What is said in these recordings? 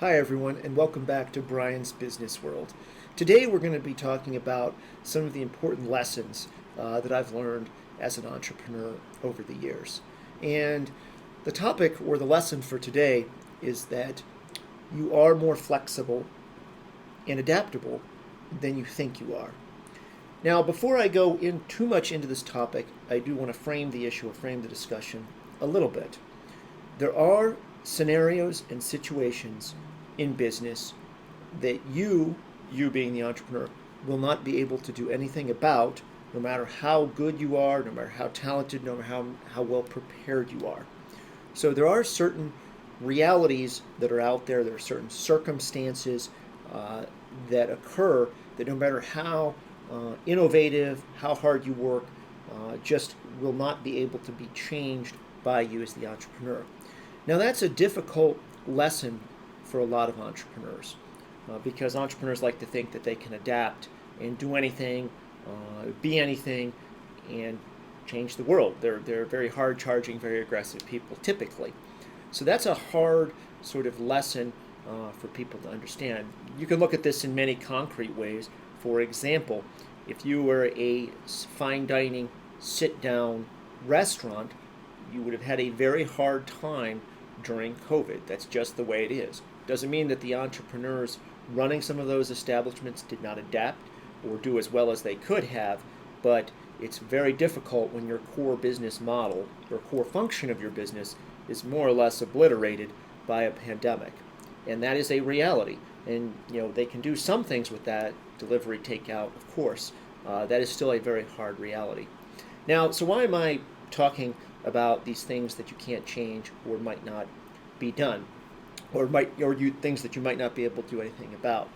Hi everyone, and welcome back to Bryan's Business World. Today we're going to be talking about some of the important lessons that I've learned as an entrepreneur over the years. And the topic or the lesson for today is that you are more flexible and adaptable than you think you are. Now, before I go in too much into this topic, I do want to frame the issue or frame the discussion a little bit. There are scenarios and situations in business that you being the entrepreneur, will not be able to do anything about, no matter how good you are, no matter how talented, no matter how well prepared you are. So there are certain realities that are out there, there are certain circumstances that occur that no matter how innovative, how hard you work, just will not be able to be changed by you as the entrepreneur. Now that's a difficult lesson for a lot of entrepreneurs because entrepreneurs like to think that they can adapt and do anything, be anything, and change the world. They're very hard charging, very aggressive people typically. So that's a hard sort of lesson for people to understand. You can look at this in many concrete ways. For example, if you were a fine dining sit down restaurant, you would have had a very hard time during COVID. That's just the way it is. Doesn't mean that the entrepreneurs running some of those establishments did not adapt or do as well as they could have, but it's very difficult when your core business model, your core function of your business, is more or less obliterated by a pandemic. And that is a reality. And they can do some things with that, delivery, takeout, of course. That is still a very hard reality. Now, so why am I talking about these things that you can't change or might not be done, or things that you might not be able to do anything about?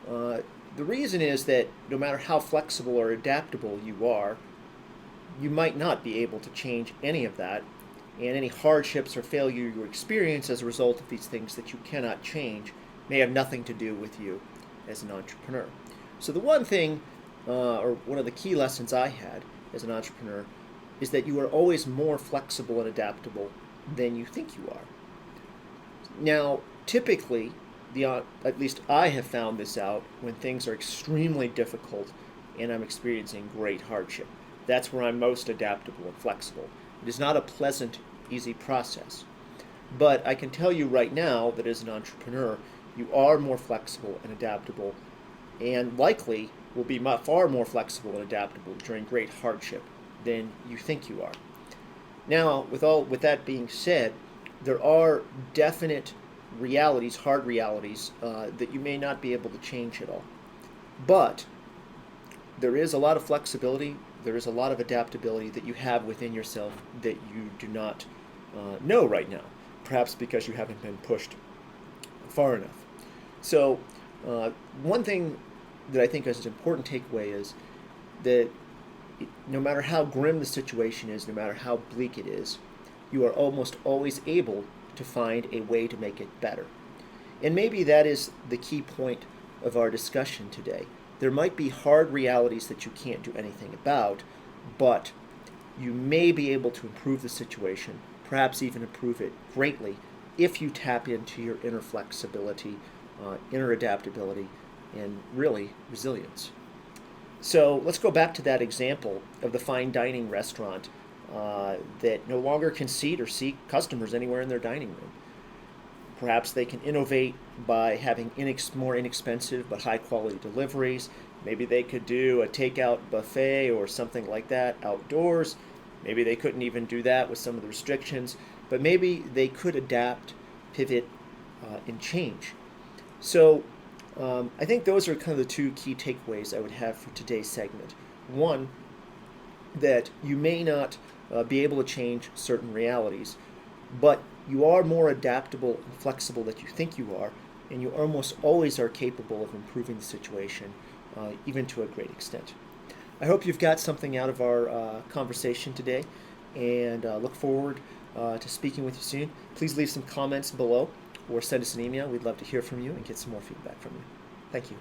The reason is that no matter how flexible or adaptable you are, you might not be able to change any of that, and any hardships or failure you experience as a result of these things that you cannot change may have nothing to do with you as an entrepreneur. So the one thing, or one of the key lessons I had as an entrepreneur, is that you are always more flexible and adaptable than you think you are. Now, typically, at least I have found this out when things are extremely difficult and I'm experiencing great hardship. That's where I'm most adaptable and flexible. It is not a pleasant, easy process. But I can tell you right now that as an entrepreneur, you are more flexible and adaptable, and likely will be far more flexible and adaptable during great hardship than you think you are. Now, with that being said, there are definite realities, hard realities, that you may not be able to change at all. But there is a lot of flexibility, there is a lot of adaptability that you have within yourself that you do not know right now, perhaps because you haven't been pushed far enough. So one thing that I think is an important takeaway is that no matter how grim the situation is, no matter how bleak it is, you are almost always able to find a way to make it better. And maybe that is the key point of our discussion today. There might be hard realities that you can't do anything about, but you may be able to improve the situation, perhaps even improve it greatly, if you tap into your inner flexibility, inner adaptability, and really resilience. So let's go back to that example of the fine dining restaurant that no longer can seat or seat customers anywhere in their dining room. Perhaps they can innovate by having more inexpensive but high quality deliveries. Maybe they could do a takeout buffet or something like that outdoors. Maybe they couldn't even do that with some of the restrictions, but maybe they could adapt, pivot, and change. So I think those are kind of the two key takeaways I would have for today's segment. One, that you may not be able to change certain realities, but you are more adaptable and flexible than you think you are, and you almost always are capable of improving the situation, even to a great extent. I hope you've got something out of our conversation today, and look forward to speaking with you soon. Please leave some comments below or send us an email. We'd love to hear from you and get some more feedback from you. Thank you.